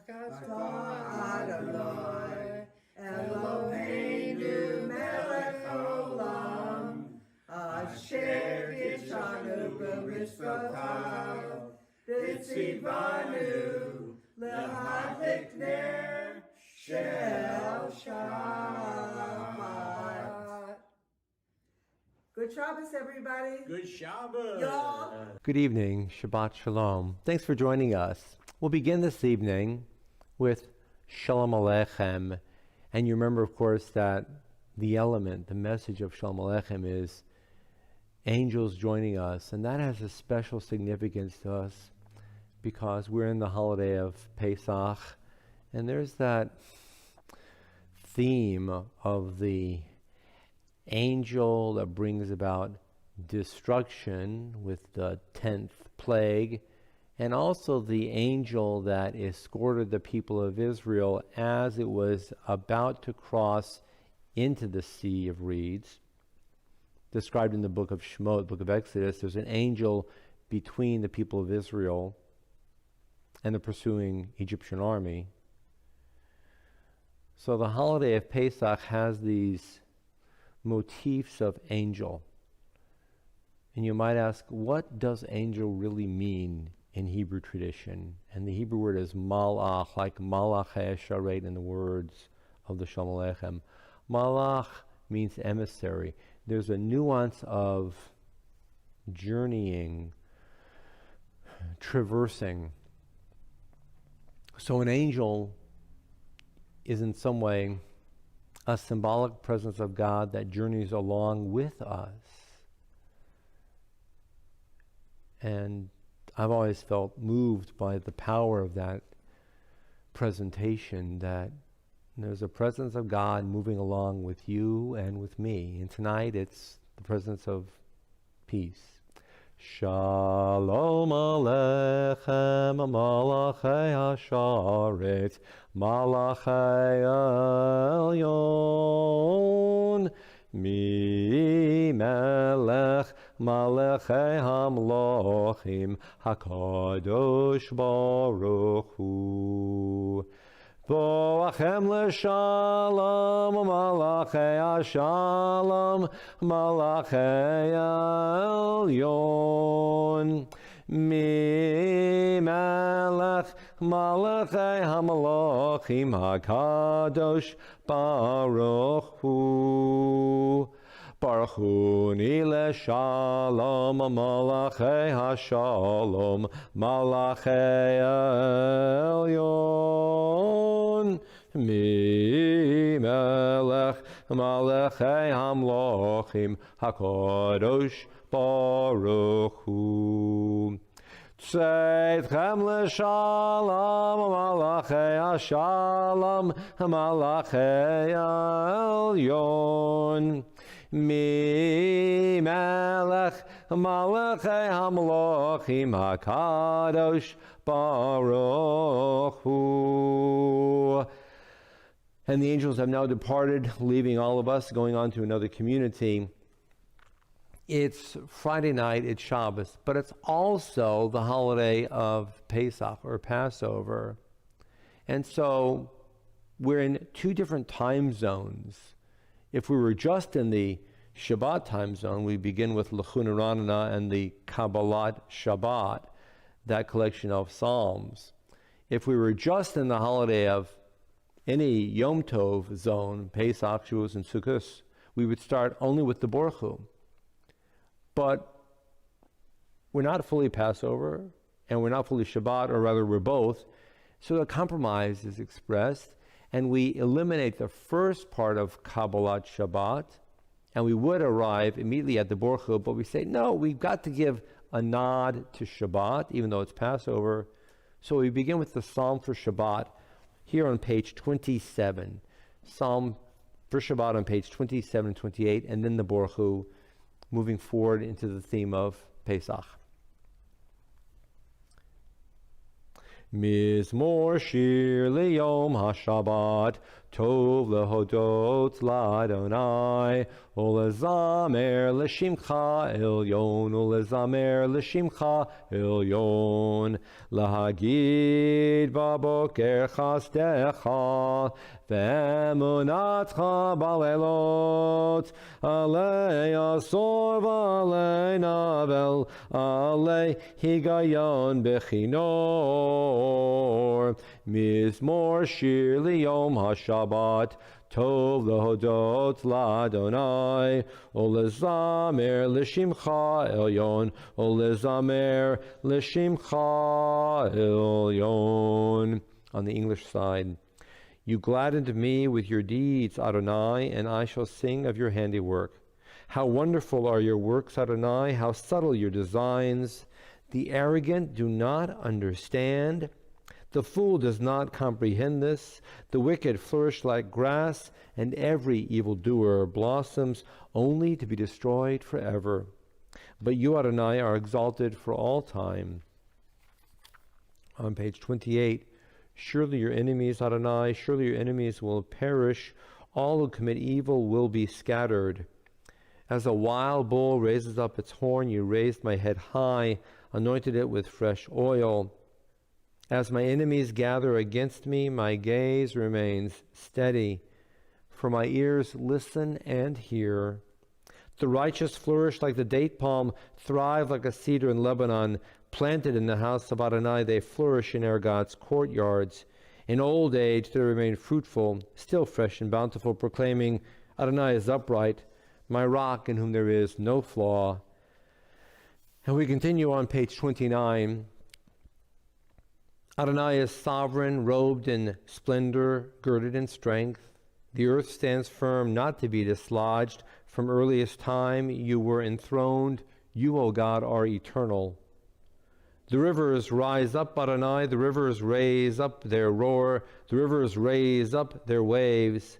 Adonai, Eloheinu melech haolam, asher kishanu b'mitzvotav, v'tzivanu lehadlik ner shel Shabbat. Good Shabbos, everybody. Good Shabbat. Y'all. Good evening, Shabbat Shalom. Thanks for joining us. We'll begin this evening with Shalom Aleichem. And you remember, of course, that the message of Shalom Aleichem is angels joining us. And that has a special significance to us because we're in the holiday of Pesach. And there's that theme of the angel that brings about destruction with the 10th plague, and also the angel that escorted the people of Israel as it was about to cross into the Sea of Reeds. Described in the book of Shemot, book of Exodus, there's an angel between the people of Israel and the pursuing Egyptian army. So the holiday of Pesach has these motifs of angel. And you might ask, what does angel really mean in Hebrew tradition? And the Hebrew word is malach, like malach ha'esharet in the words of the Shalom Aleichem. Malach means emissary. There's a nuance of journeying, traversing. So an angel is in some way a symbolic presence of God that journeys along with us. And I've always felt moved by the power of that presentation, that there's a presence of God moving along with you and with me. And tonight it's the presence of peace. Shalom Aleichem, Malachei Hasharet, Malachei Elyon, Mi Melech, Malachei Hamlochim, HaKadosh Baruch Hu. Boachem l'shalom, malachei hashalom, malachei elyon. Mi melech, malachei hamalachim, hakadosh baruch hu. Baruch hu ni l'shalom, malachei hashalom, malachei elyon. Mi melech, malachei hamlochim, hakadosh baruch hu. Tzeitchem l'shalom, malachei hashalom, malachei elyon. Mi melech, malachei hamlochim, hakadosh baruch hu. And the angels have now departed, leaving all of us, going on to another community. It's Friday night, it's Shabbos, but it's also the holiday of Pesach or Passover. And so we're in two different time zones. If we were just in the Shabbat time zone, we begin with L'chuna Ranana and the Kabbalat Shabbat, that collection of Psalms. If we were just in the holiday of any Yom Tov zone, Pesach, Shavuos, and Sukkot, we would start only with the Baruch Hu. But we're not fully Passover, and we're not fully Shabbat, or rather we're both. So a compromise is expressed, and we eliminate the first part of Kabbalat Shabbat, and we would arrive immediately at the Baruch Hu, but we say, no, we've got to give a nod to Shabbat, even though it's Passover. So we begin with the Psalm for Shabbat, here on page 27. Psalm for Shabbat on page 27 and 28, and then the Baruch Hu, moving forward into the theme of Pesach. Mizmor shir liyom hashabat, Tov lehodot l'Adonai, ulezamer l'shimcha elyon, ulezamer l'shimcha elyon, lahagid baboker chasdecha, ve'emunatcha balelot, alei asor v'alei navel, alei higayon bechinor, mizmor shir liyom haShabbat, Tov lehodot l'Adonai, ulezamer l'shimcha elyon, ulezamer l'shimcha elyon. On the English side, you gladdened me with your deeds, Adonai, and I shall sing of your handiwork. How wonderful are your works, Adonai, how subtle your designs. The arrogant do not understand. The fool does not comprehend this. The wicked flourish like grass, and every evildoer blossoms only to be destroyed forever. But you, Adonai, are exalted for all time. On page 28, surely your enemies, Adonai, surely your enemies will perish. All who commit evil will be scattered. As a wild bull raises up its horn, you raised my head high, anointed it with fresh oil. As my enemies gather against me, my gaze remains steady, for my ears listen and hear. The righteous flourish like the date palm, thrive like a cedar in Lebanon. Planted in the house of Adonai, they flourish in our God's courtyards. In old age they remain fruitful, still fresh and bountiful, proclaiming, Adonai is upright, my rock in whom there is no flaw. And we continue on page 29. Adonai is sovereign, robed in splendor, girded in strength. The earth stands firm, not to be dislodged. From earliest time you were enthroned. You, O God, are eternal. The rivers rise up, Adonai. The rivers raise up their roar. The rivers raise up their waves.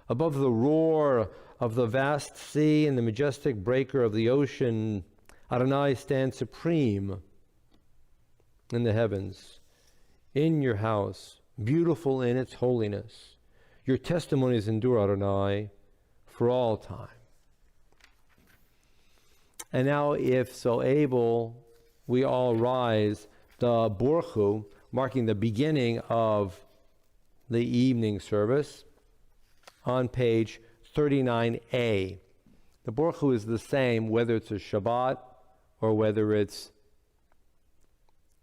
Above the roar of the vast sea and the majestic breaker of the ocean, Adonai stands supreme in the heavens. In your house, beautiful in its holiness. Your testimonies endure, Adonai, for all time. And now, if so able, we all rise, the Borchu, marking the beginning of the evening service, on page 39a. The Borchu is the same whether it's a Shabbat or whether it's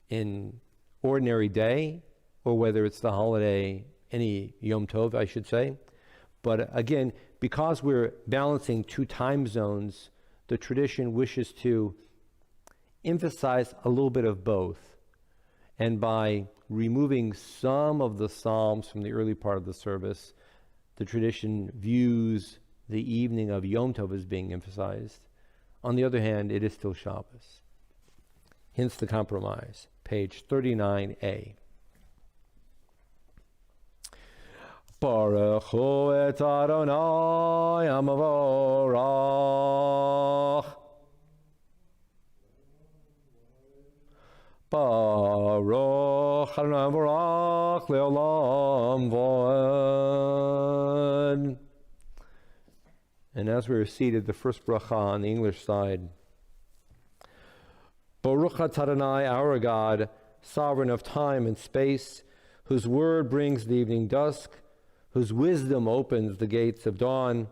in ordinary day, or whether it's the holiday, any Yom Tov, I should say. But again, because we're balancing two time zones, the tradition wishes to emphasize a little bit of both. And by removing some of the Psalms from the early part of the service, the tradition views the evening of Yom Tov as being emphasized. On the other hand, it is still Shabbos. Hence the compromise. Page 39a. Baruch hu et Adonai Amavorach. Baruch Adonai Amavorach Leolam Voed. And as we are seated, the first bracha on the English side. Baruch Adonai, our God, sovereign of time and space, whose word brings the evening dusk, whose wisdom opens the gates of dawn,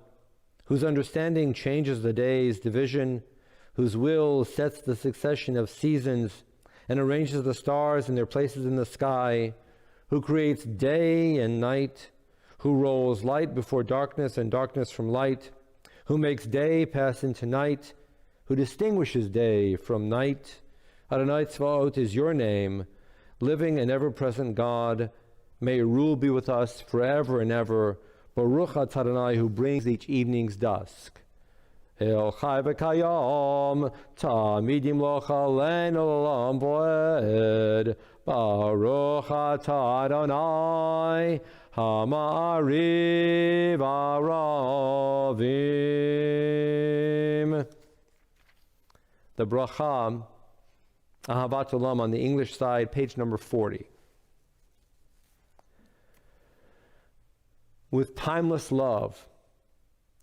whose understanding changes the day's division, whose will sets the succession of seasons and arranges the stars in their places in the sky, who creates day and night, who rolls light before darkness and darkness from light, who makes day pass into night, who distinguishes day from night. Adonai Tzvaot is your name, living and ever-present God. May your rule be with us forever and ever. Baruch Adonai, who brings each evening's dusk. El Chai v'Kayom, Tamid Yimloch Aleinu L'Olam Voed. Baruch Adonai, Ha'ma'ariv Aravim. The bracha, Ahavat Olam, on the English side, page number 40. With timeless love,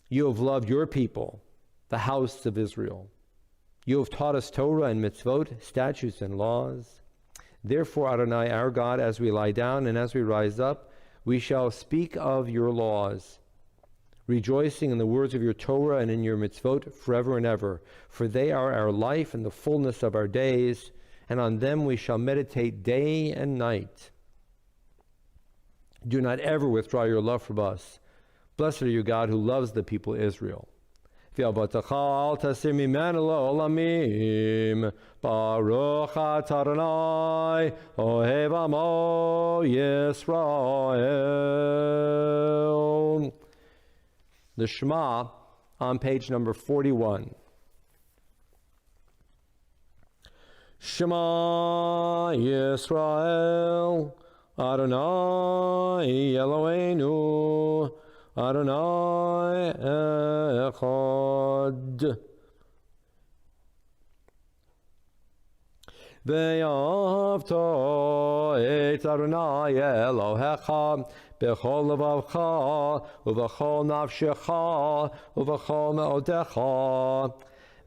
you have loved your people, the house of Israel. You have taught us Torah and mitzvot, statutes and laws. Therefore, Adonai, our God, as we lie down and as we rise up, we shall speak of your laws, rejoicing in the words of your Torah and in your mitzvot forever and ever. For they are our life and the fullness of our days, and on them we shall meditate day and night. Do not ever withdraw your love from us. Blessed are you, God, who loves the people of Israel. Baruch Adonai, Ohev Amo Yisrael. The Shema on page number 41. Shema Yisrael, Adonai Eloheinu, Adonai Echad. Ve'ahavta et Adonai Elohecha b'chol levavcha uv'chol nafshecha uv'chol me'odecha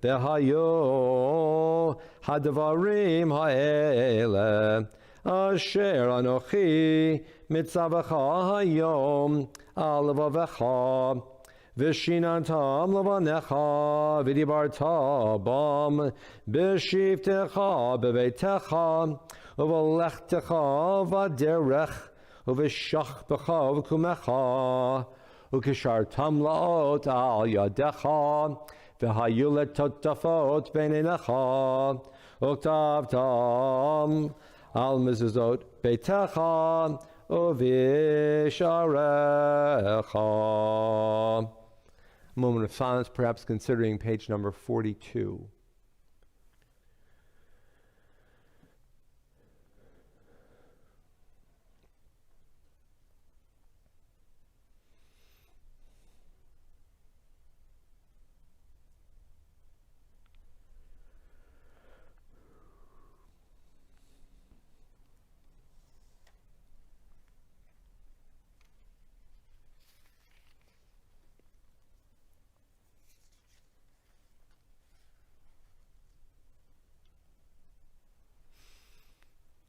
v'hayo hadvarim ha'ele asher anochi mitzavacha hayom al levavecha v'shinantam levanecha v'dibarta bam b'shivtecha b'veitecha uv'lechtecha v'derech uv'shach b'cha v'kumecha u'kishartam la'ot al yadecha v'hayu letotafot b'neinecha u'ktavtam al mezuzot beitecha u'visharecha. A moment of silence, perhaps considering page number 42.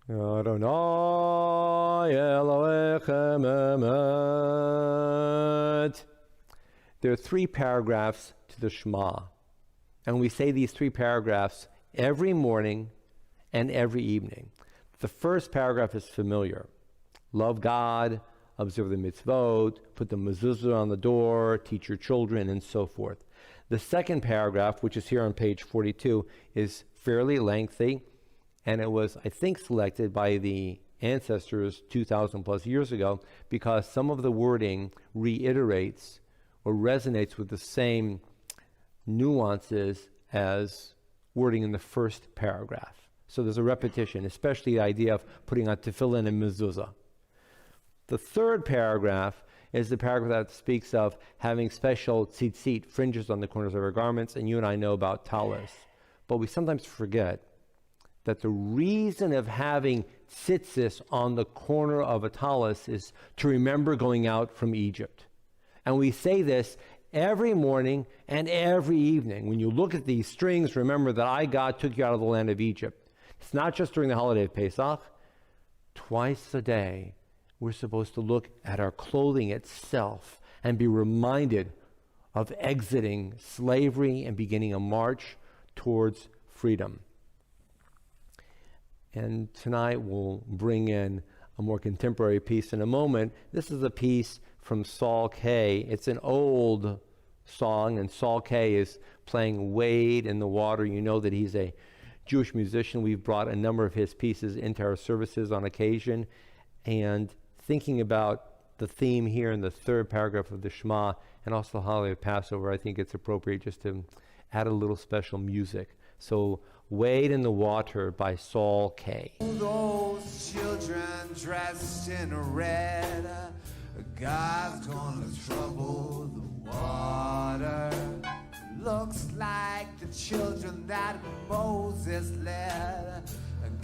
Adonai Elohechem Emet. There are 3 paragraphs to the Shema, and we say these 3 paragraphs every morning and every evening. The first paragraph is familiar. Love God, observe the mitzvot, put the mezuzah on the door, teach your children, and so forth. The second paragraph, which is here on page 42, is fairly lengthy, and it was, I think, selected by the ancestors 2,000 plus years ago because some of the wording reiterates or resonates with the same nuances as wording in the first paragraph. So there's a repetition, especially the idea of putting on tefillin and mezuzah. The third paragraph is the paragraph that speaks of having special tzitzit, fringes on the corners of our garments, and you and I know about talis. But we sometimes forget that the reason of having tzitzis on the corner of a talis is to remember going out from Egypt. And we say this every morning and every evening. When you look at these strings, remember that I, God, took you out of the land of Egypt. It's not just during the holiday of Pesach. Twice a day, we're supposed to look at our clothing itself and be reminded of exiting slavery and beginning a march towards freedom. And tonight we'll bring in a more contemporary piece in a moment. This is a piece from Saul Kay. It's an old song, and Saul Kay is playing Wade in the Water. You know that he's a Jewish musician. We've brought a number of his pieces into our services on occasion. And thinking about the theme here in the third paragraph of the Shema and also the holiday of Passover, I think it's appropriate just to add a little special music. So Wade in the Water by Saul Kay. Those children dressed in red, God's gonna trouble the water. Looks like the children that Moses led.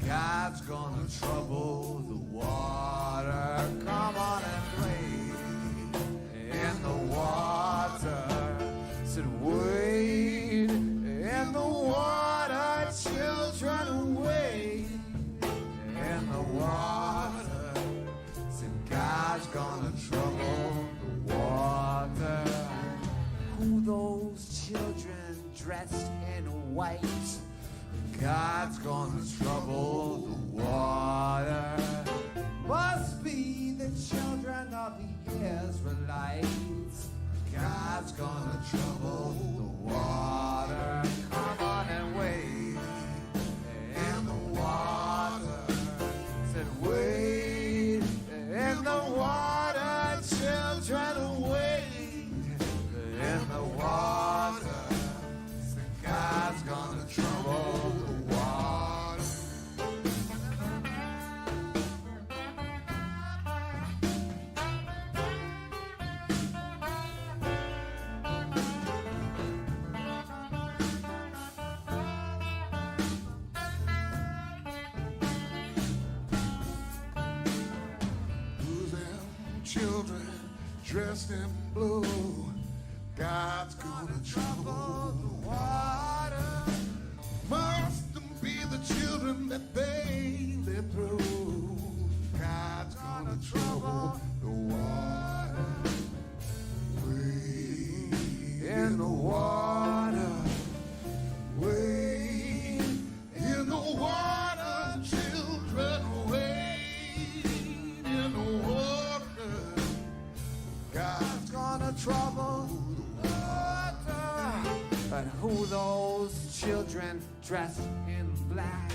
God's gonna trouble the water. Come on and wade God's gonna trouble the water. Who those children dressed in white? God's gonna trouble the water. Must be the children of the Israelites. God's gonna trouble the water. Come on and wade in the water. Said wade in the water, children, wade in the water. Said God's gonna trouble the water. Who's them children dressed in blue? God's gonna trouble the water. Must be the children that they live through. God's gonna trouble the water. Wade in the water. Wade in the water, children. Wade in the water. God's Gonna trouble the water. But who those children dressed in black?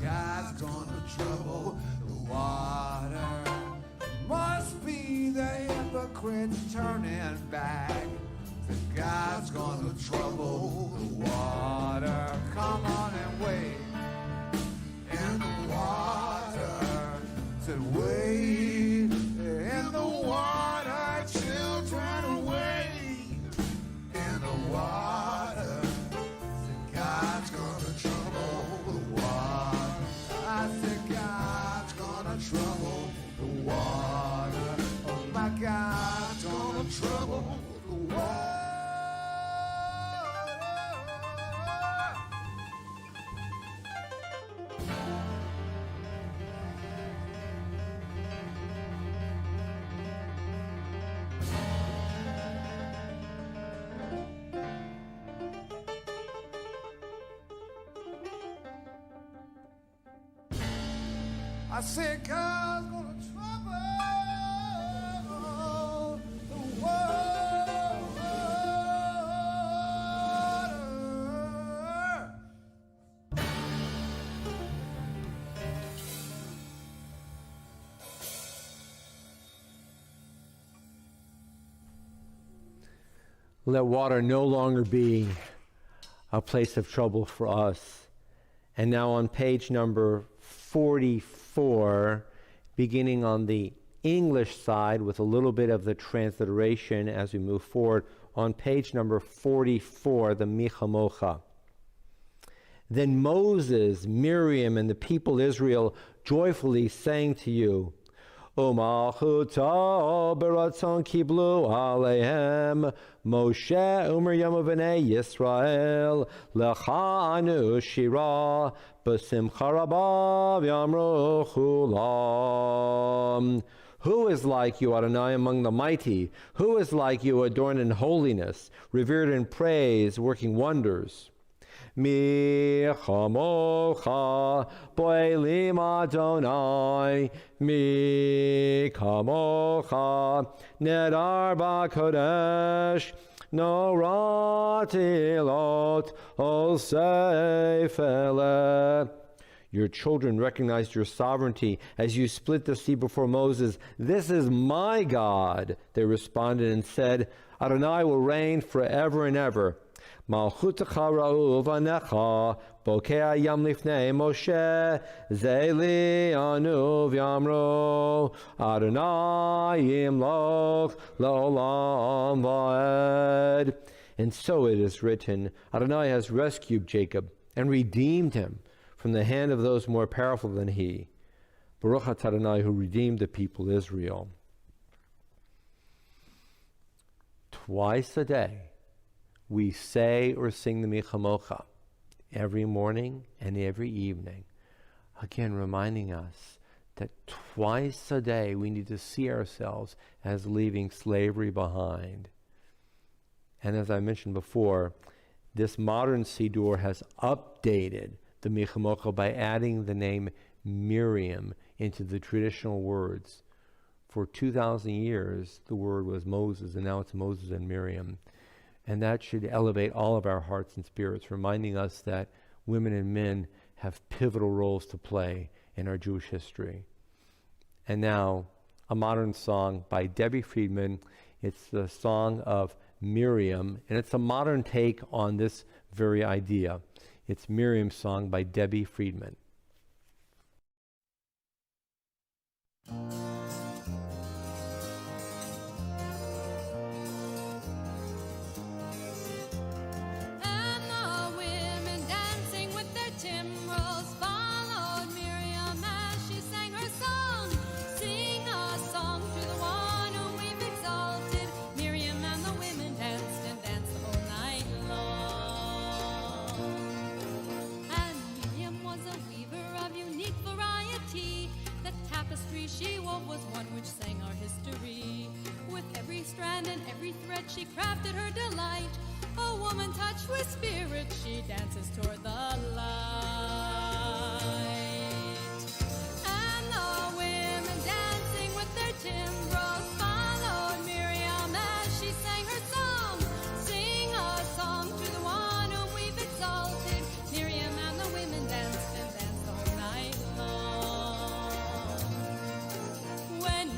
God's gonna trouble the water. Must be the hypocrites turning back. God's gonna trouble the water. Come on and wade in the water. Said wade in the water, children, wade in the water. Said God's gonna trouble the water. I said God's gonna trouble the water. Oh my God's gonna trouble the water. I said God's gonna trouble the water. Let water no longer be a place of trouble for us. And now on page number 44, beginning on the English side with a little bit of the transliteration as we move forward, on page number 44, the Michamocha. Then Moses, Miriam, and the people Israel joyfully sang to you, U'malchuta beratzon kiblu aleihem Moshe u'Miriam u'bnei Yisrael lecha anu shira b'simcha rabba v'yamru chulam. Who is like you, Adonai, among the mighty? Who is like you, adorned in holiness, revered in praise, working wonders? Mi chamocha poelim Adonai, mi chamocha nedar b'kodesh, no ratilot ol seifele. Your children recognized your sovereignty as you split the sea before Moses. This is my God, they responded and said, Adonai will reign forever and ever. Malchutecha ra'u vanecha, bokei yam lifnei Moshe, zeli anu v'yamro, Adonai yimloch la'olam va'ed. And so it is written, Adonai has rescued Jacob and redeemed him from the hand of those more powerful than he. Baruch atah Adonai, who redeemed the people Israel. Twice a day, we say or sing the Michamocha, every morning and every evening, again reminding us that twice a day we need to see ourselves as leaving slavery behind. And as I mentioned before, this modern Siddur has updated the Michamocha by adding the name Miriam into the traditional words. For 2,000 years, the word was Moses, and now it's Moses and Miriam. And that should elevate all of our hearts and spirits, reminding us that women and men have pivotal roles to play in our Jewish history. And now, a modern song by Debbie Friedman. It's the song of Miriam, and it's a modern take on this very idea. It's Miriam's song by Debbie Friedman. She was one which sang our history. With every strand and every thread she crafted her delight. A woman touched with spirit, she dances toward the light. And the women dancing with their timbrels followed Miriam as she sang her song. Sing a song to the one whom we've exalted. Miriam and the women danced and danced the whole night long.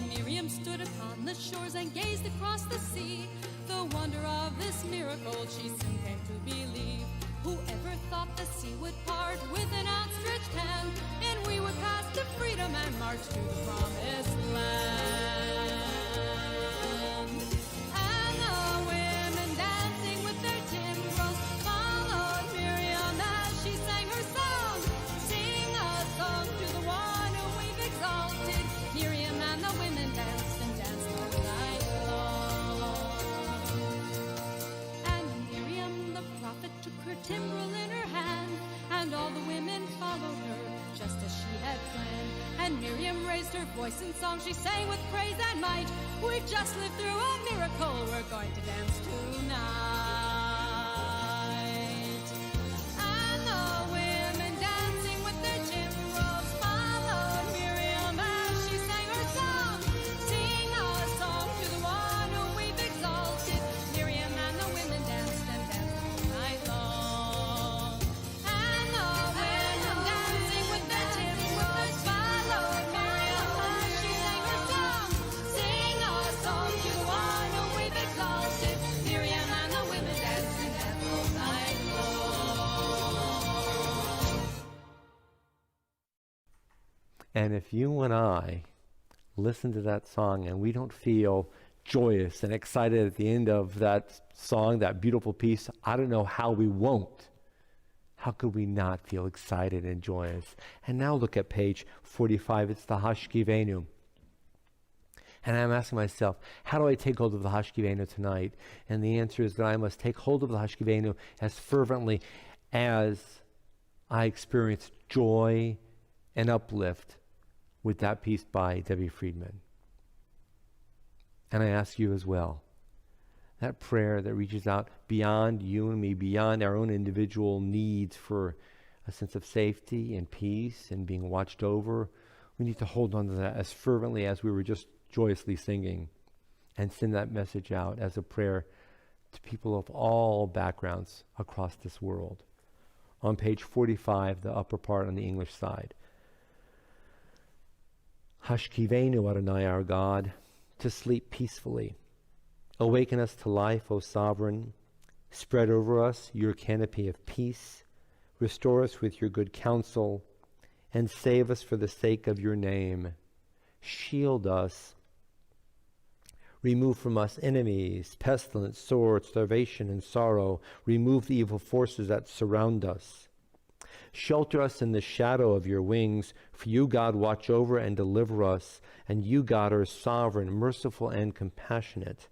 Miriam stood upon the shores and gazed across the sea. The wonder of this miracle she soon came to believe. Whoever thought the sea would part with an outstretched hand, and we would pass to freedom and march to the promised land. And the women dancing with their timbrels followed Miriam as she sang her song. Sing a song to the one whom we've exalted. Miriam and the women danced and danced all night long. And Miriam the prophet took her timbrel in her hand, and all the women followed her just as she had planned. And Miriam raised her voice in song, she sang with praise and might. We've just lived through a miracle, we're going to dance tonight. And the women dancing with their timbrels followed Miriam as she sang her song. Sing a song to the one whom we've exalted. Miriam and the women danced and danced all night long. And the women dancing with their timbrels followed Miriam as she sang her song. Sing a song to the one whom we've exalted. Miriam and the women danced and danced all night long. And if you and I listen to that song and we don't feel joyous and excited at the end of that song, that beautiful piece, I don't know how we won't. How could we not feel excited and joyous? And now look at page 45. It's the Hashkivenu. And I'm asking myself, how do I take hold of the Hashkivenu tonight? And the answer is that I must take hold of the Hashkivenu as fervently as I experience joy and uplift with that piece by Debbie Friedman. And I ask you as well, that prayer that reaches out beyond you and me, beyond our own individual needs for a sense of safety and peace and being watched over, we need to hold on to that as fervently as we were just joyously singing, and send that message out as a prayer to people of all backgrounds across this world. On page 45, the upper part on the English side. Hashkivenu, Adonai, our God, to sleep peacefully. Awaken us to life, O Sovereign. Spread over us your canopy of peace. Restore us with your good counsel, and save us for the sake of your name. Shield us. Remove from us enemies, pestilence, sword, starvation, and sorrow. Remove the evil forces that surround us. Shelter us in the shadow of your wings, for you, God, watch over and deliver us, and you, God, are sovereign, merciful, and compassionate.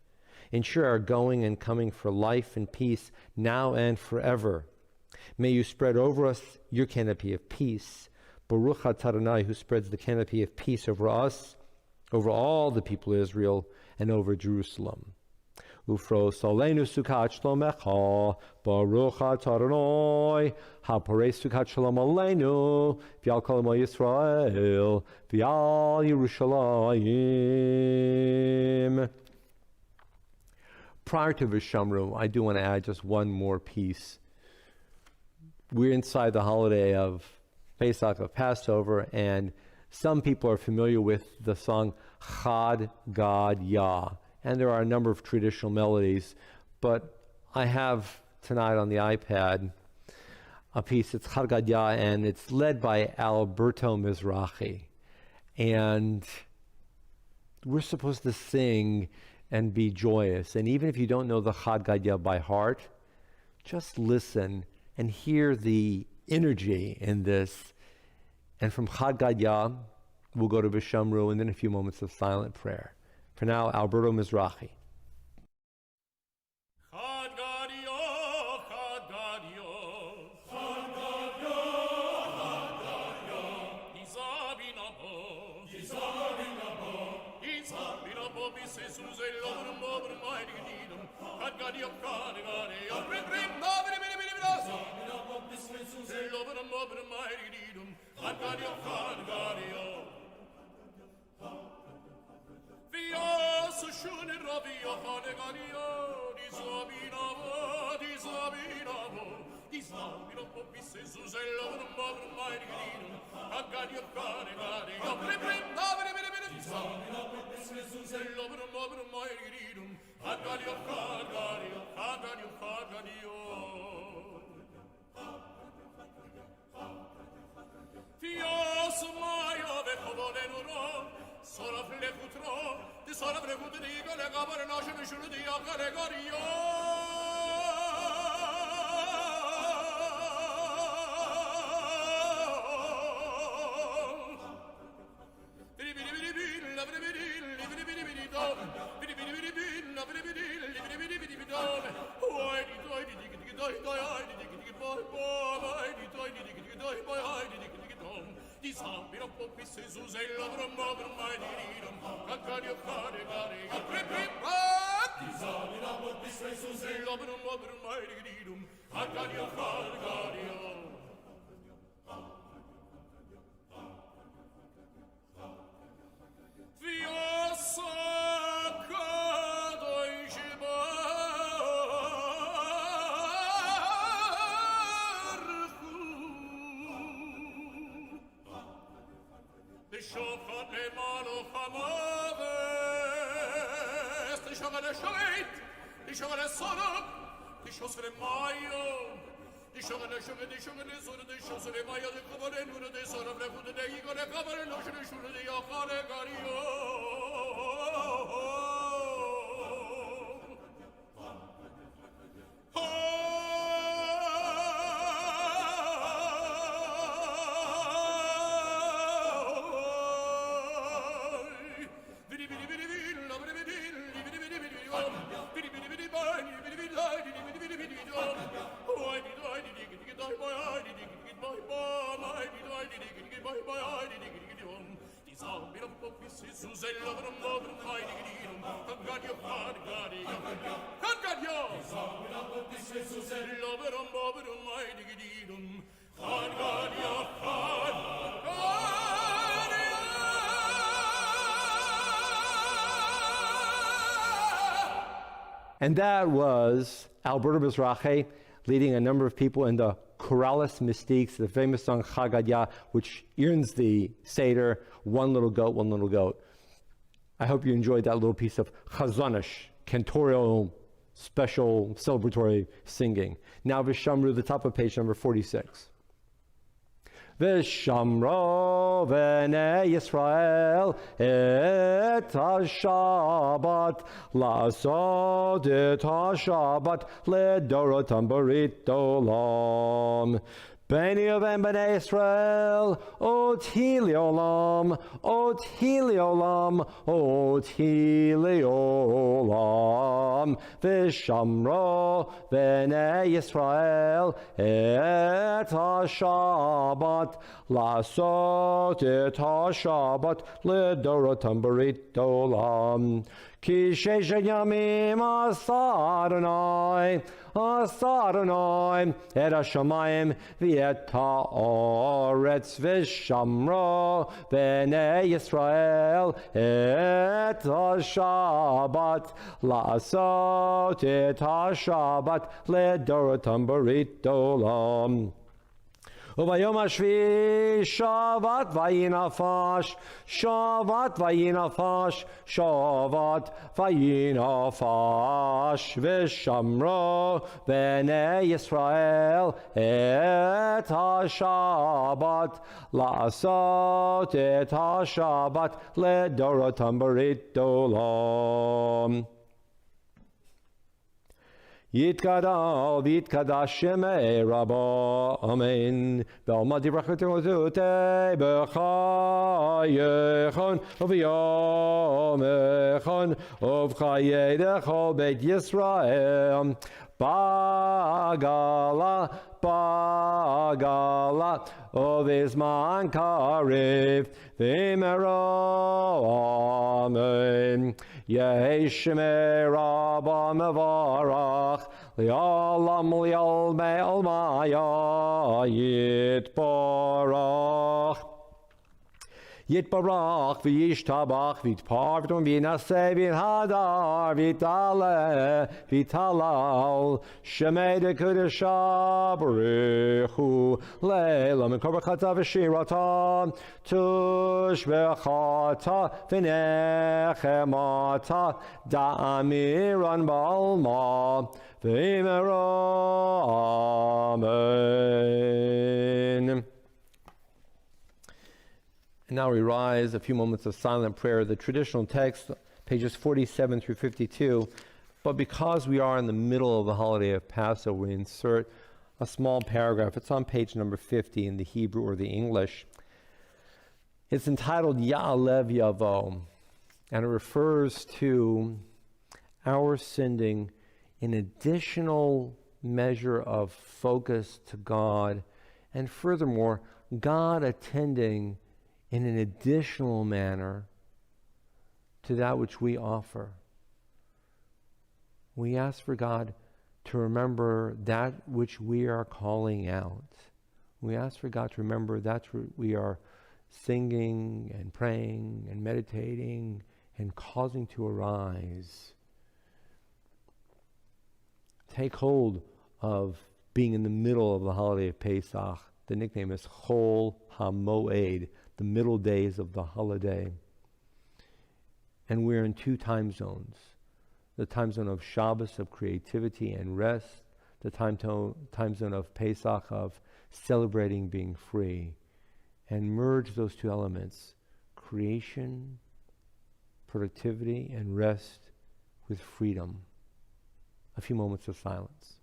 Ensure our going and coming for life and peace now and forever. May you spread over us your canopy of peace. Baruch atah Adonai, who spreads the canopy of peace over us, over all the people of Israel, and over Jerusalem. Ufros aleinu sukat shlomecha, Baruch atah Adonai, haporei sukat shalom aleinu, v'al kol amo Yisrael, v'al Yerushalayim. Prior to Vishamru, I do want to add just one more piece. We're inside the holiday of Pesach, of Passover, and some people are familiar with the song Chad Gad Yah, and there are a number of traditional melodies, but I have tonight on the iPad a piece that's Chad Gad Yah, and it's led by Alberto Mizrahi, and we're supposed to sing and be joyous, and even if you don't know the Chad Gad Yah by heart, just listen and hear the energy in this. And from Chad Gad Yah, we'll go to Vishamru, and then a few moments of silent prayer. For now, Alberto Mizrahi. Chad Gad Yah, Chad Gad Yah, Chad Gad Yah, Chad Gad Yah. Izabin abo, Izabin abo, Izabin abo. Bisesuz elom mobr maydidum. Chad Gad Yah, Chad Gad Yah. Brim brim, nobri biri biri biri. Izabin abo, bisesuz elom mobr maydidum. Chad Gad Yah, Chad Gad Yah. V'yas shun Rabbi Chad Gad Yah. Izabin abo, Izabin abo, Izabin abo. Bisesuz elom mobr maydidum. Chad Gad Yah, Chad Gad Yah. Brim brim, nobri biri biri. Izabin abo, bisesuz elom mobr maydidum. Chad Gad Yah, Chad Gad Yah, Chad Gad Yah, Chad Gad Yah. Fios maio ve kodolen ro, soraf le kutro, di soraf le kutri gale gabar na shun shun di akale gario. Biri biri biri biri, la biri biri, li biri biri biri dom. Biri biri biri biri, la biri biri, li biri biri biri dom. Oi di doi di di di doi doi ai di di di boy boy, ai di doi di di doi boy ai di di di dom. Di sambi no poppi se suze il lavoro modo mai di ridom. Cancario care care, pre pre di sambi no poppi se suze il lavoro modo mai di ridom. Cancario care care. Viosa cado in the shofat le malo chamaves, the shogat le shogat, the shogat le sonok, the shos le mayo, the shogat le shogat, the shogat le sonok, the shos le mayo, the kavale nur de sonok le fud de igor le kavale no shne shur de yakare gario. And that was Alberto Mizrahi leading a number of people in the Choralis Mystiques, the famous song Chad Gad Yah, which earns the Seder, One Little Goat, One Little Goat. I hope you enjoyed that little piece of chazanish, cantorial, special, celebratory singing. Now Vishamru, the top of page number 46. Vishamro v'nei Yisrael et ha-Shabbat la'asod et ha-Shabbat ledorotam barit olam Beni Oven B'nai Israel, Oti Leolam, Oti Leolam, Oti Leolam, V'shamro B'nai Israel, Et HaShabbat, Lasot Et HaShabbat, L'dorotam Barit Olam. Ki shesh yamim asa Adonai, et hashamayim v'et ha'oretz v'shamro b'nei Yisrael et ha'shabbat la'asot et ha'shabbat le'dorotam barit olam. Uvayom hashvi shavat vayinafash, shavat vayinafash, shavat vayinafash, v'shamro b'nei Yisrael et ha-shabbat, la'asot et ha-shabbat le'dorotam barit olam. Yitkadal v'yitkadash shemei Rabba, Amen. V'alma divrachot utei b'chayechon uv'yomechon uv'chayei dechol beit Yisrael. Bagala, bagala, uv'izman karif v'imero, Amen. Yehi shemei Rabba mevarach, li'olam li'ol me'ol maya yitbarach. Yitbarach v'yishtabach v'yitpar v'tum v'yinaseh v'yinhadar v'yitaleh v'yitalal shemei dekudesha baruchu le'elam and korbachata v'shirata tush v'chata v'nechemata da'amiran ba'alma v'imero, Amen. And now we rise, a few moments of silent prayer. The traditional text, pages 47 through 52. But because we are in the middle of the holiday of Passover, we insert a small paragraph. It's on page number 50 in the Hebrew or the English. It's entitled Ya'alev Yavo, and it refers to our sending an additional measure of focus to God, and furthermore, God attending in an additional manner to that which we offer. We ask for God to remember that which we are calling out. We ask for God to remember that we are singing and praying and meditating and causing to arise. Take hold of being in the middle of the holiday of Pesach. The nickname is Chol HaMoed, the middle days of the holiday. And we're in two time zones. The time zone of Shabbos, of creativity and rest. The time zone of Pesach, of celebrating being free. And merge those two elements, creation, productivity, and rest with freedom. A few moments of silence.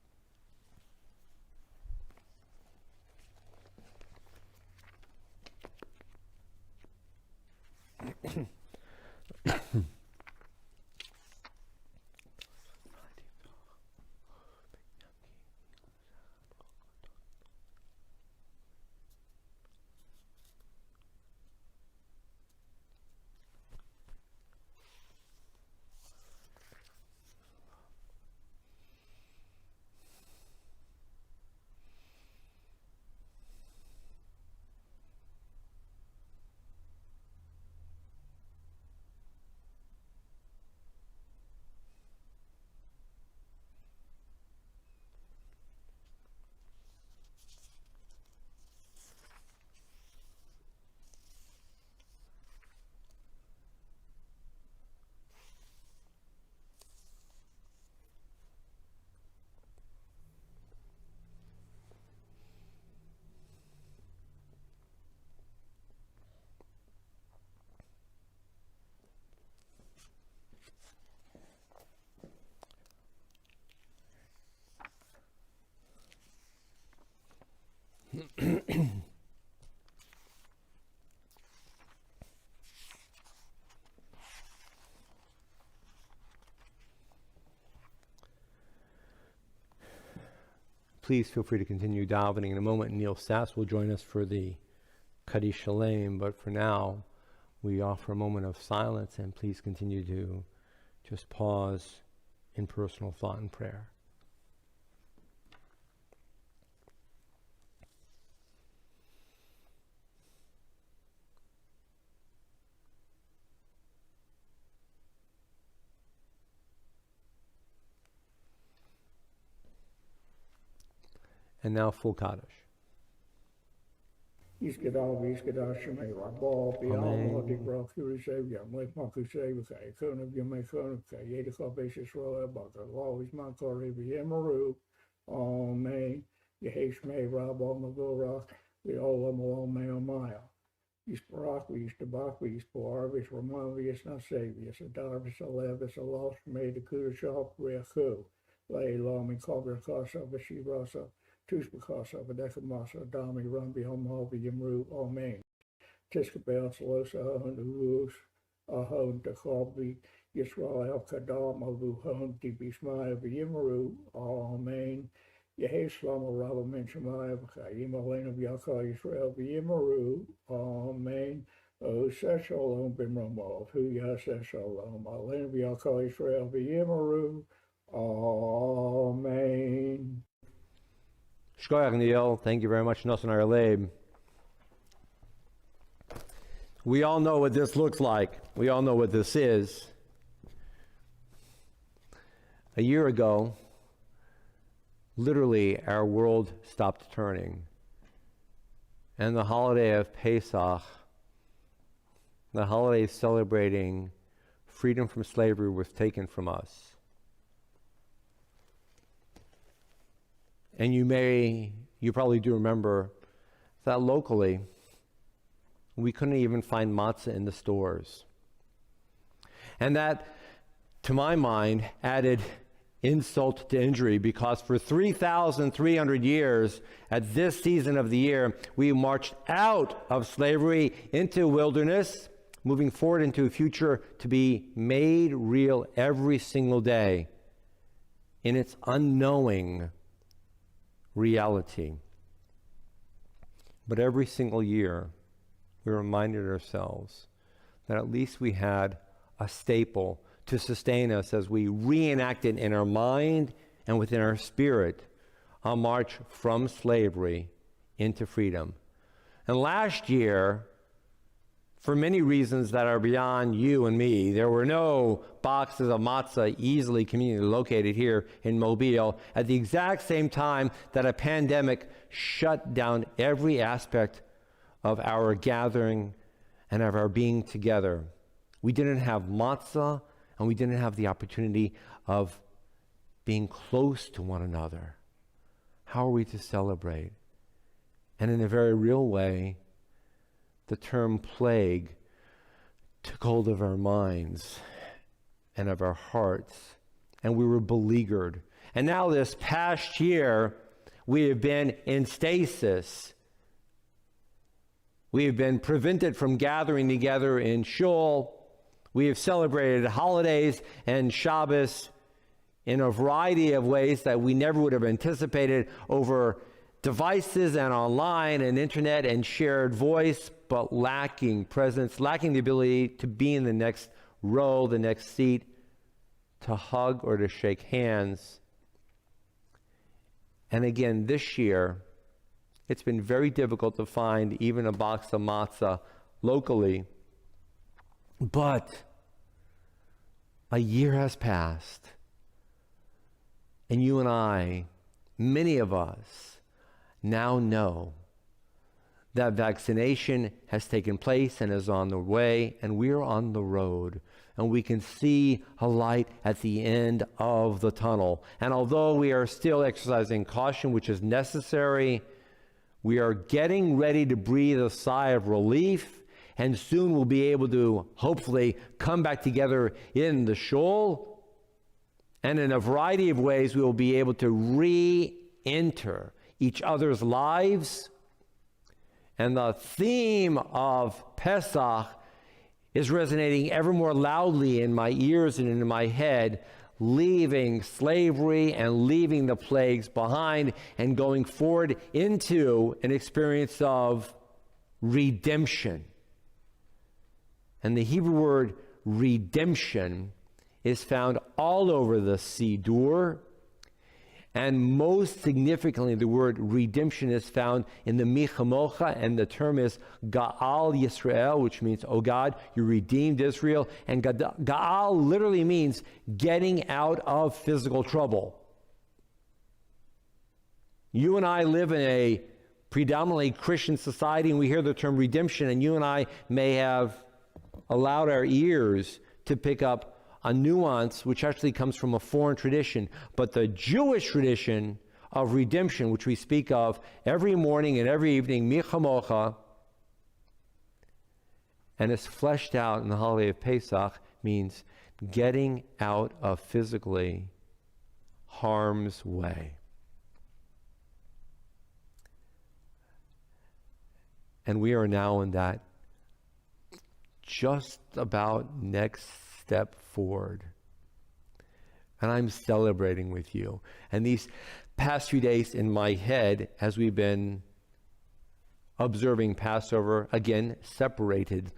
please feel free to continue davening. In a moment, Neil Sass will join us for the Kaddish Shalem, but for now, we offer a moment of silence, and please continue to just pause in personal thought and prayer. And now full Kaddish. Iskadal, Shemay, Rabbi, Bial, Digraf, Kurisavia, Makusavia, Konavia, Mekonika, Yedika, Basis, Royal, Baka, always Makari, Yemaru, Amen, Yeheshme, Rabbi, Magorach, the Olam, Maya, Maya. Isparak, Istabak, Isparvis, Romavius, Nasavius, a Darvis, a Levis, a lost made the Kudashop, Reaku, Lay Lam, Cobra Casa, Vashirasa. Tushbakasa, Vadeka Dami, Rumbi, Homovi, Yamru, Amen. Tiskabel, Salosa, Urus, Ahon, Takobi, Yisrael, Kadam, Abu Hon, Tibismai, Yamaru, Amen. Yeheslam, Rabba, Menshemai, Yimalena, Yaka, Israel, Yamaru, Amen. O Seshalom, Bimramo, Hu Yaseshalom, Alena, Yaka, Israel, Yamaru, Amen. Shkoyach Neil, thank you very much, Nosson Arleib. We all know what this looks like. We all know what this is. A year ago, literally our world stopped turning. And the holiday of Pesach, the holiday celebrating freedom from slavery, was taken from us. And you probably do remember that locally, we couldn't even find matzah in the stores. And that, to my mind, added insult to injury, because for 3,300 years, at this season of the year, we marched out of slavery into wilderness, moving forward into a future to be made real every single day in its unknowing reality. But every single year, we reminded ourselves that at least we had a staple to sustain us as we reenacted in our mind and within our spirit a march from slavery into freedom. And last year, for many reasons that are beyond you and me, there were no boxes of matzah easily conveniently located here in Mobile at the exact same time that a pandemic shut down every aspect of our gathering and of our being together. We didn't have matzah, and we didn't have the opportunity of being close to one another. How are we to celebrate? And in a very real way, the term plague took hold of our minds and of our hearts, and we were beleaguered. And now this past year, we have been in stasis. We have been prevented from gathering together in shul. We have celebrated holidays and Shabbos in a variety of ways that we never would have anticipated over devices and online and internet and shared voice, but lacking presence, lacking the ability to be in the next row, the next seat, to hug or to shake hands. And again, this year, it's been very difficult to find even a box of matzah locally. But a year has passed, and you and I, many of us, now know that vaccination has taken place and is on the way, and we're on the road, and we can see a light at the end of the tunnel. And although we are still exercising caution, which is necessary, we are getting ready to breathe a sigh of relief, and soon we'll be able to hopefully come back together in the shul, and in a variety of ways we will be able to re-enter each other's lives. And the theme of Pesach is resonating ever more loudly in my ears and in my head. leaving slavery and leaving the plagues behind and going forward into an experience of redemption. And the Hebrew word redemption is found all over the Siddur, and most significantly, the word redemption is found in the Michamocha, and the term is Ga'al Yisrael, which means, oh God, you redeemed Israel. And Ga'al literally means getting out of physical trouble. You and I live in a predominantly Christian society, and we hear the term redemption, and you and I may have allowed our ears to pick up a nuance which actually comes from a foreign tradition. But the Jewish tradition of redemption, which we speak of every morning and every evening, Michamocha, and is fleshed out in the holiday of Pesach, means getting out of physically harm's way. And we are now in that just about next step forward. And I'm celebrating with you. And these past few days in my head, as we've been observing Passover, again, separated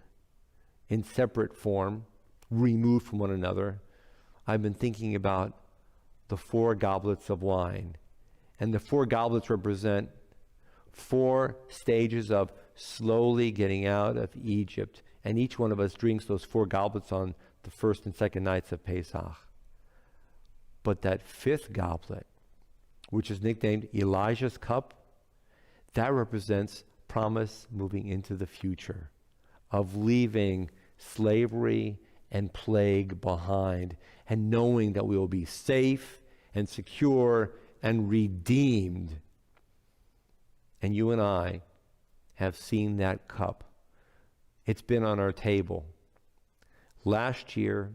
in separate form, removed from one another, I've been thinking about the 4 goblets of wine. And the 4 goblets represent 4 stages of slowly getting out of Egypt. And each one of us drinks those 4 goblets on the first and second nights of Pesach. But that 5th goblet, which is nicknamed Elijah's cup, that represents promise moving into the future, of leaving slavery and plague behind, and knowing that we will be safe and secure and redeemed. And you and I have seen that cup. It's been on our table. Last year,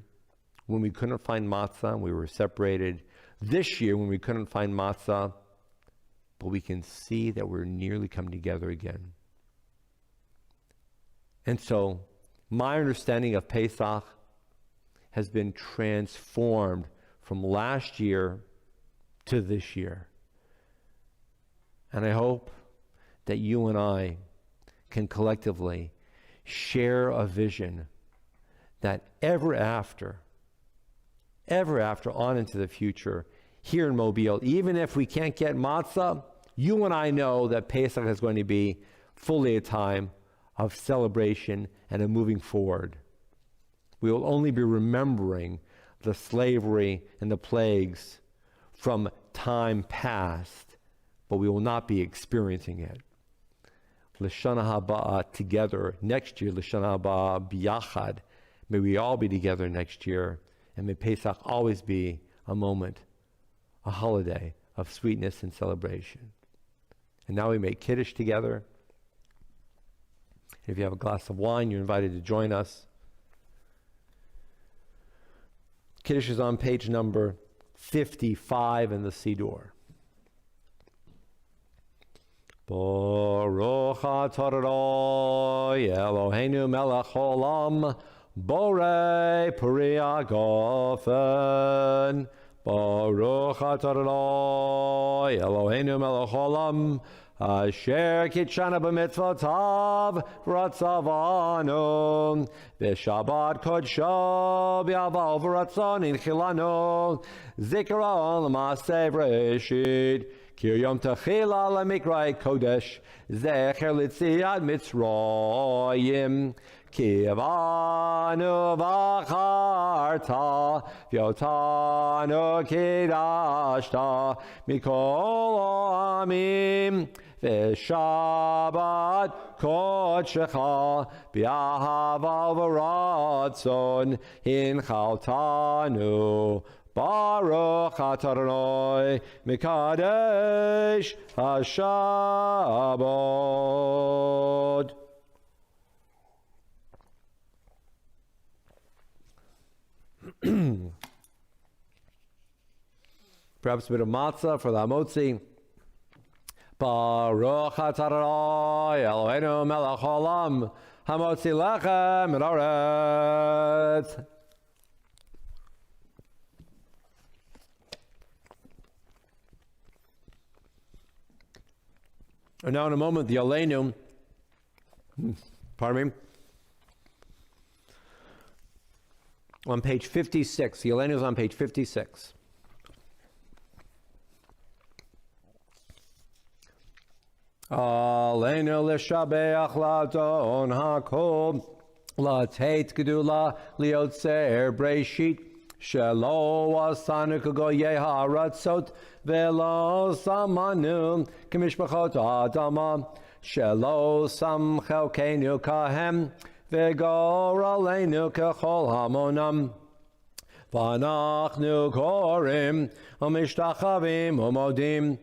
when we couldn't find matzah, we were separated. This year, when we couldn't find matzah, but we can see that we're nearly coming together again. And so, my understanding of Pesach has been transformed from last year to this year. And I hope that you and I can collectively share a vision that ever after on into the future, here in Mobile, even if we can't get matzah, you and I know that Pesach is going to be fully a time of celebration and of moving forward. We will only be remembering the slavery and the plagues from time past, but we will not be experiencing it. L'shana haba together next year, L'shana haba biyachad. May we all be together next year, and may Pesach always be a moment, a holiday of sweetness and celebration. And now we make Kiddush together. If you have a glass of wine, you're invited to join us. Kiddush is on page number 55 in the Siddur. Baruch atah Adonai Eloheinu melech haolam borei peri hagafen. Baruch atah Adonai Eloheinu melech haolam asher kitshana b'mitzvotav v'ratzavanu v'shabbat kodsho b'aval v'ratzon inchilanu zikaron l'maseh v'reshit ki yom techila l'mikrai kodesh zecher l'tziat mitzrayim ki avanu v'acharta v'yotanu kidashta mikol amim v'shabbat kodshecha b'ahava v'ratzon inchaltanu Baruch atah Adonai mikadesh hashabbat. Perhaps a bit of matzah for the hamotzi. Baruch atah Adonai Eloheinu melech haolam hamotzi lechem min haaretz. And now in a moment, the Aleinu, pardon me, on page 56. The Aleinu is on page 56. Aleinu l'shabeach ladon hakol latet gedula liotzer breishit shelo asanu kagoye haratzot velo samanu k'mishpachot adama shelo sam chelkenu kahem v'gor aleinu kechol hamonam v'anachnu korim u'mishtachavim u'modim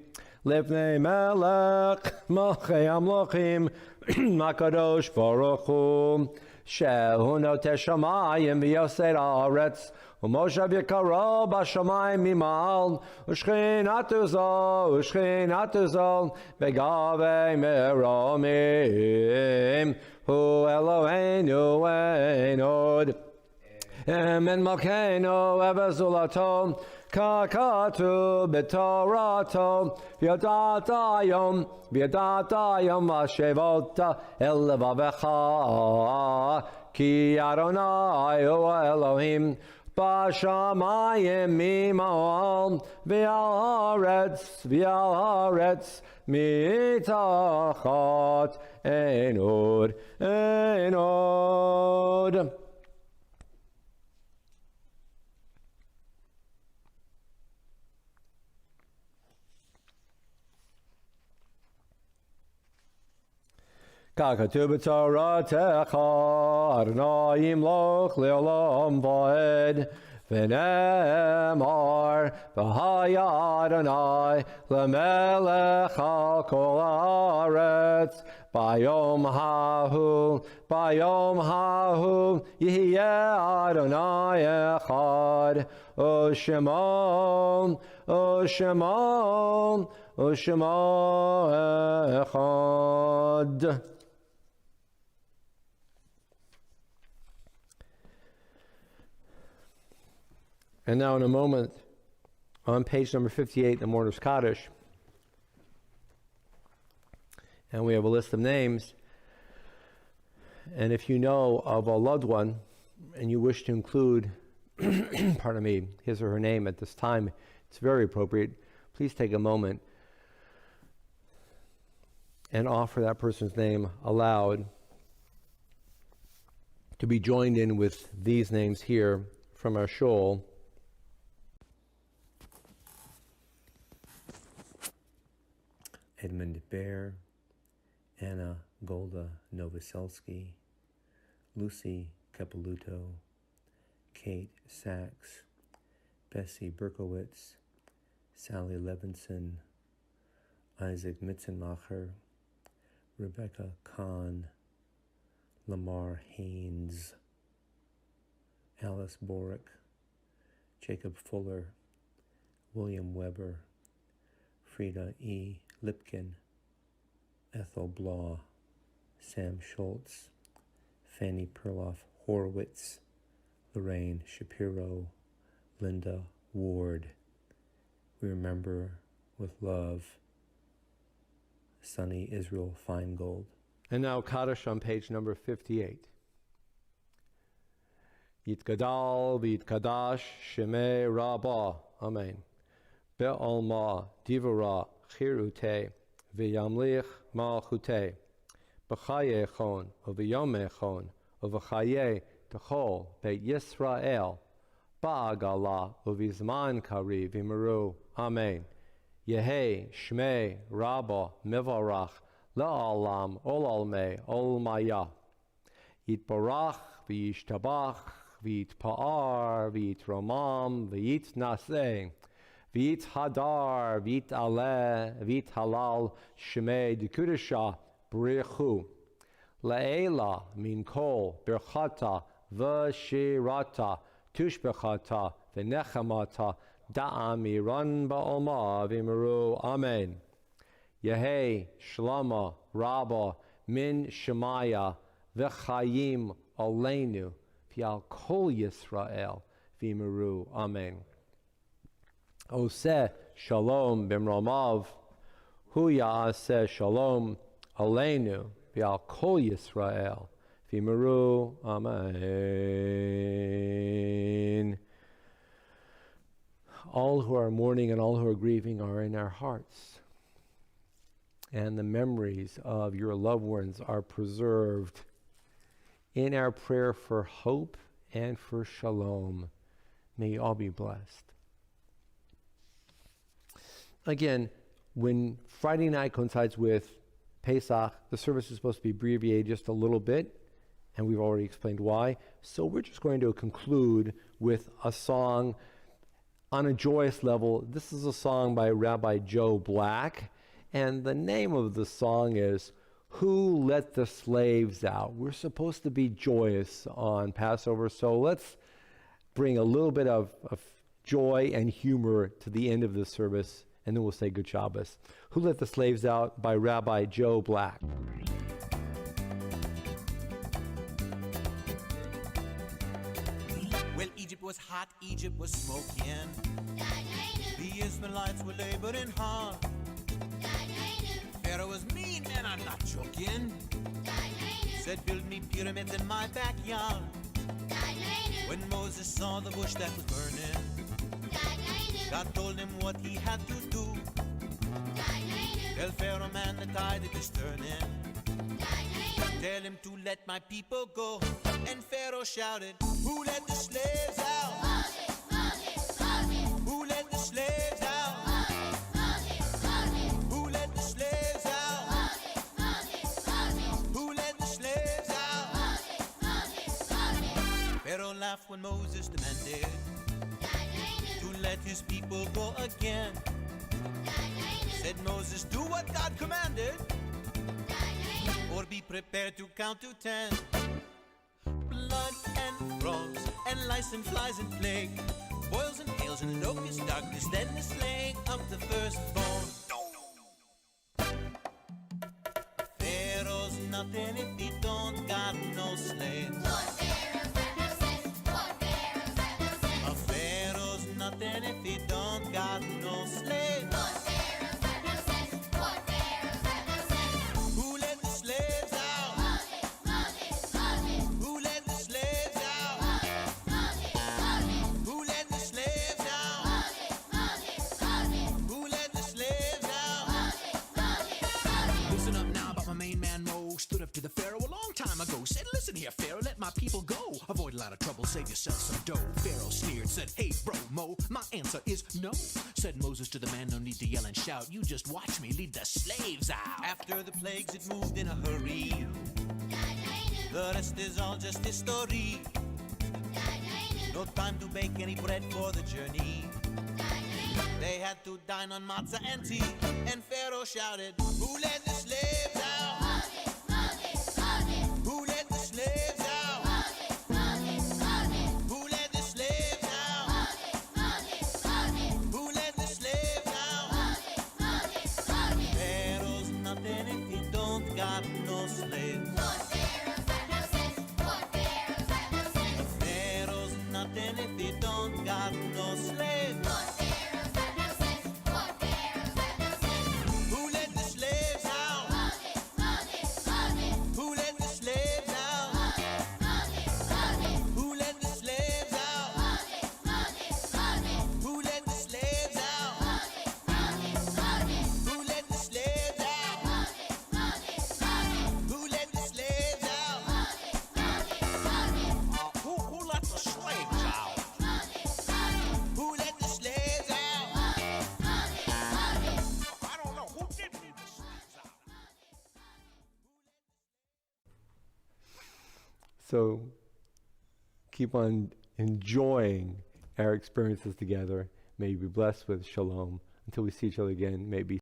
Lifnei melech malchei amlochim makadosh baruch hu shehu noteh shamayim v'yoser haaretz u'moshav yikaro b'shamayim mimal u'shchinatu zol v'gavei meromim hu Eloheinu ein od Emen malkeinu evazulato Kakatu b'torato v'yadata yom v'shevota el levavecha ki Adonai hu Elohim b'shamayim mimal v'al haaretz mitachat ein od. Kakatu b'toratecha Adonai yimloch le'olam va'ed v'nemar v'haya Adonai le'melech al kol haaretz bayom hahu yihyeh Adonai echad u'shemo echad. And now in a moment, on page number 58, the Mourner's Kaddish, and we have a list of names. And if you know of a loved one, and you wish to include, pardon me, his or her name at this time, it's very appropriate. Please take a moment and offer that person's name aloud to be joined in with these names here from our shul. Edmund Baer, Anna Golda Novoselsky, Lucy Capeluto, Kate Sachs, Bessie Berkowitz, Sally Levinson, Isaac Mitzenmacher, Rebecca Kahn, Lamar Haynes, Alice Borick, Jacob Fuller, William Weber, Frida E. Lipkin, Ethel Blah, Sam Schultz, Fanny Perloff Horwitz, Lorraine Shapiro, Linda Ward. We remember with love Sonny Israel Feingold. And now Kaddish on page number 58. Yitgadal v'yitkadash shemei Rabba. Amen. Be'alma divara chirute v'yamlich malchute b'chayechon u'v'yomechon u'v'chaye t'chol Beit Yisrael ba'agala u'v'zman kari v'meru. Amen. Yehei shmei Rabba mivarach la'alam olalmei olmaya yitbarach v'yishtabach v'yitpa'ar v'yitromam v'yitnaseh V'it hadar, v'it aleh, v'it halal, shemei d'kudesha, b'richu. Le'ela min kol, birchata, v'shirata, tushbechata, v'nechamata, da'am iran ba'olma, v'imru, amen. Yehei, shlama, rabba, min shemaya, v'chayim aleinu, v'al kol Yisrael, v'imru, amen. Oseh shalom b'mromav, Hu ya'aseh shalom aleinu v'al kol Yisrael v'yimeru. Amen. All who are mourning and all who are grieving are in our hearts. And the memories of your loved ones are preserved in our prayer for hope and for shalom. May you all be blessed. Again, when Friday night coincides with Pesach, the service is supposed to be abbreviated just a little bit, and we've already explained why. So we're just going to conclude with a song on a joyous level. This is a song by Rabbi Joe Black, and the name of the song is Who Let the Slaves Out? We're supposed to be joyous on Passover, so let's bring a little bit of joy and humor to the end of the service, and then we'll say Good Shabbos. Who Let the Slaves Out by Rabbi Joe Black. Well, Egypt was hot, Egypt was smoking. The Israelites were laboring hard. Pharaoh was mean, man, I'm not joking. Said, build me pyramids in my backyard. When Moses saw the bush that was burning, God told him what he had to do. Tell Pharaoh, man, the tide it is turning. Tell him to let my people go. And Pharaoh shouted, who let the slaves out? Moses, Moses, Moses. Who let the slaves out? Moses, Moses, Moses. Who let the slaves out? Moses, Moses, Moses. Who let the slaves out? Moses, Moses, Moses. Pharaoh laughed when Moses demanded to let his people go again. Said Moses, do what God commanded, or be prepared to count to 10. Blood and frogs and lice and flies and plague, boils and hails and locusts, darkness, then the slaying of the firstborn. Pharaoh's nothing if he don't got no slaves. A Pharaoh's nothing if he don't got no slaves. Who let the slaves out? Who let the slaves out? Who let the slaves out? Who let the slaves out? Listen up now about my main man Mo. Stood up to the Pharaoh a long time ago. Said, listen here, Pharaoh, let my people go. Avoid a lot of trouble, save yourself some dough. Pharaoh sneered, said, hey, bro, Mo, my answer is no. Said Moses to the man, no need to yell and shout. You just watch me lead the slaves out. After the plagues, it moved in a hurry. The rest is all just history. No time to bake any bread for the journey. They had to dine on matzah and tea. And Pharaoh shouted, who let the slaves out? Who let the slaves out? Who let the slaves out? Who let the slaves out? Pharaoh's nothing if he don't got no slaves. Pharaoh's nothing if he don't got no slaves. Who let the slaves out? Who let the slaves out? Who let the slaves out? Who let the slaves out? Who let the slaves out? Who let the slaves out? Who let the slaves out? Who let the slaves out? I don't know. Who did lead the slaves out? So keep on enjoying our experiences together. May you be blessed with shalom. Until we see each other again, may it be